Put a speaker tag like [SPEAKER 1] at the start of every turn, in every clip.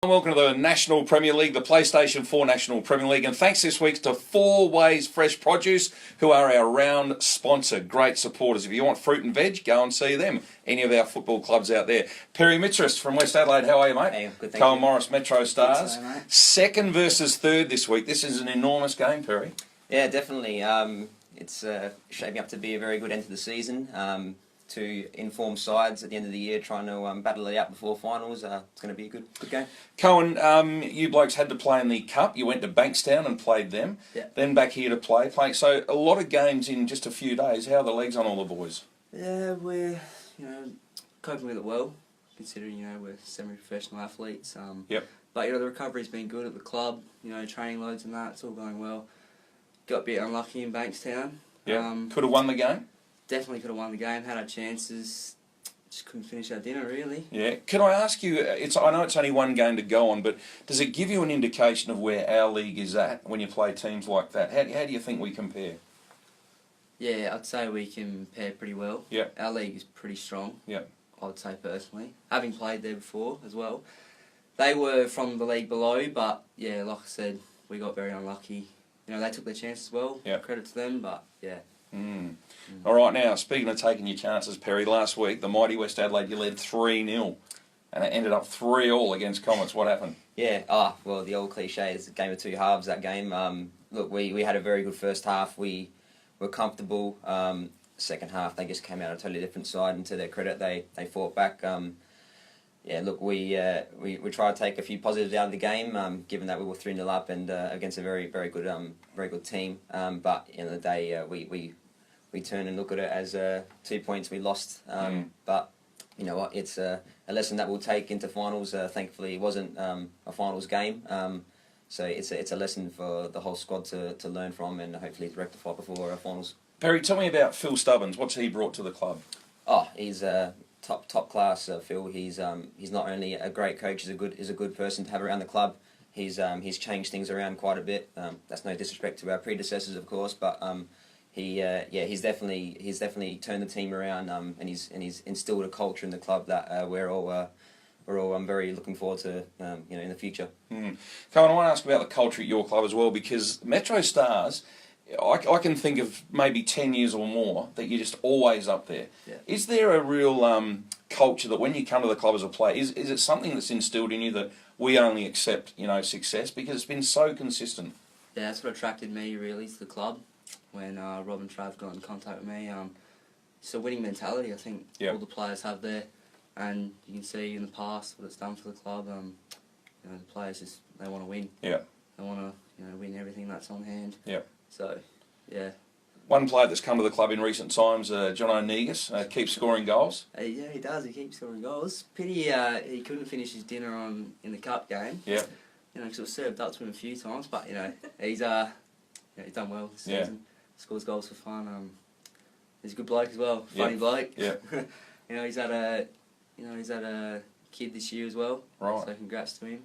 [SPEAKER 1] Welcome to the National Premier League, the PlayStation 4 National Premier League, and thanks this week to 4 Ways Fresh Produce, who are our round sponsor. Great supporters. If you want fruit and veg, go and see them. Any of our football clubs out there. Perry Mitris from West Adelaide, how are you, mate?
[SPEAKER 2] Hey, good, thank
[SPEAKER 1] Cohan
[SPEAKER 2] you.
[SPEAKER 1] Morris, MetroStars.
[SPEAKER 2] Good day,
[SPEAKER 1] Second versus third this week. This is an enormous game, Perry.
[SPEAKER 2] Yeah, definitely. It's shaping up to be a very good end to the season. To inform sides at the end of the year, trying to battle it out before finals. It's going to be a good game.
[SPEAKER 1] Cohan, you blokes had to play in the Cup. You went to Bankstown and played them.
[SPEAKER 2] Yeah.
[SPEAKER 1] Then back here to play. So a lot of games in just a few days. How are the legs on all the boys?
[SPEAKER 3] Yeah, we're coping with it well, considering we're semi-professional athletes.
[SPEAKER 1] Yep.
[SPEAKER 3] But the recovery's been good at the club. Training loads and that, it's all going well. Got a bit unlucky in Bankstown.
[SPEAKER 1] Yeah. Could have won the game.
[SPEAKER 3] Definitely could have won the game. Had our chances. Just couldn't finish our dinner, really.
[SPEAKER 1] Yeah. Can I ask you? I know it's only one game to go on, but does it give you an indication of where our league is at when you play teams like that? How do you think we compare?
[SPEAKER 3] Yeah, I'd say we compare pretty well.
[SPEAKER 1] Yeah.
[SPEAKER 3] Our league is pretty strong.
[SPEAKER 1] Yeah.
[SPEAKER 3] I would say personally, having played there before as well. They were from the league below, but yeah, like I said, we got very unlucky. They took their chances well.
[SPEAKER 1] Yeah.
[SPEAKER 3] Credit to them, but yeah.
[SPEAKER 1] All right, now, speaking of taking your chances, Perry, last week, the mighty West Adelaide, you led 3-0, and it ended up 3-3 against Comets. What happened?
[SPEAKER 2] Yeah, well, the old cliche is a game of two halves, that game. Look, we had a very good first half. We were comfortable. Second half, they just came out a totally different side, and to their credit, they fought back. Yeah, look, we tried to take a few positives out of the game, given that we were 3-0 up and against a very good team. But at the end of the day, we turn and look at it as 2 points we lost. But you know what? It's a lesson that we'll take into finals. Thankfully, it wasn't a finals game. So it's a lesson for the whole squad to learn from and hopefully to rectify before our finals.
[SPEAKER 1] Perry, tell me about Phil Stubbins. What's he brought to the club?
[SPEAKER 2] Oh, he's top class. Phil. He's not only a great coach. He's a good person to have around the club. He's changed things around quite a bit. That's no disrespect to our predecessors, of course, but he's definitely turned the team around. And he's instilled a culture in the club that we're all very looking forward to in the future.
[SPEAKER 1] Cohen, I want to ask about the culture at your club as well, because MetroStars, I can think of maybe 10 years or more that you're just always up there.
[SPEAKER 3] Yeah.
[SPEAKER 1] Is there a real culture that when you come to the club as a player, is it something that's instilled in you that we only accept success because it's been so consistent?
[SPEAKER 3] Yeah, that's what attracted me really to the club when Rob and Trav got in contact with me. It's a winning mentality, I think.
[SPEAKER 1] Yep.
[SPEAKER 3] All the players have there, and you can see in the past what it's done for the club. The players they want to win.
[SPEAKER 1] Yeah.
[SPEAKER 3] They want to win everything that's on hand.
[SPEAKER 1] Yeah.
[SPEAKER 3] So, yeah.
[SPEAKER 1] One player that's come to the club in recent times, John O'Negus, keeps scoring goals.
[SPEAKER 3] Yeah, he does. He keeps scoring goals. Pity he couldn't finish his dinner in the cup game.
[SPEAKER 1] Yeah.
[SPEAKER 3] Because it was served up to him a few times, but he's he's done well this season. Scores goals for fun. He's a good bloke as well. Funny bloke.
[SPEAKER 1] Yeah.
[SPEAKER 3] He's had a kid this year as well.
[SPEAKER 1] Right.
[SPEAKER 3] So congrats to him.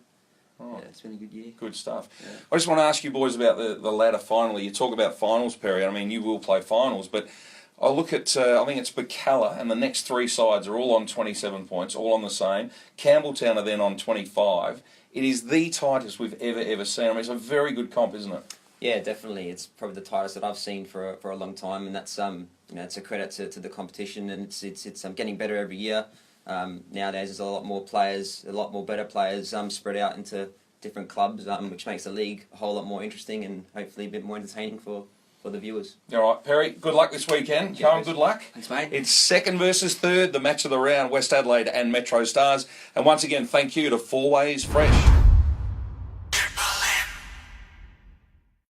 [SPEAKER 1] Right.
[SPEAKER 3] Yeah, it's been a good year.
[SPEAKER 1] Good stuff.
[SPEAKER 3] Yeah.
[SPEAKER 1] I just want to ask you boys about the ladder finally. You talk about finals, Perry. I mean, you will play finals, but I look at, I think it's Bacalla, and the next 3 sides are all on 27 points, all on the same. Campbelltown are then on 25. It is the tightest we've ever seen. I mean, it's a very good comp, isn't it?
[SPEAKER 2] Yeah, definitely. It's probably the tightest that I've seen for a long time, and that's it's a credit to the competition, and it's getting better every year. Nowadays, there's a lot more players, a lot more better players spread out into different clubs, which makes the league a whole lot more interesting and hopefully a bit more entertaining for the viewers.
[SPEAKER 1] All right, Perry, good luck this weekend. Cohen, good luck.
[SPEAKER 3] Thanks, mate.
[SPEAKER 1] It's second versus third, the match of the round, West Adelaide and MetroStars. And once again, thank you to 4 Ways Fresh.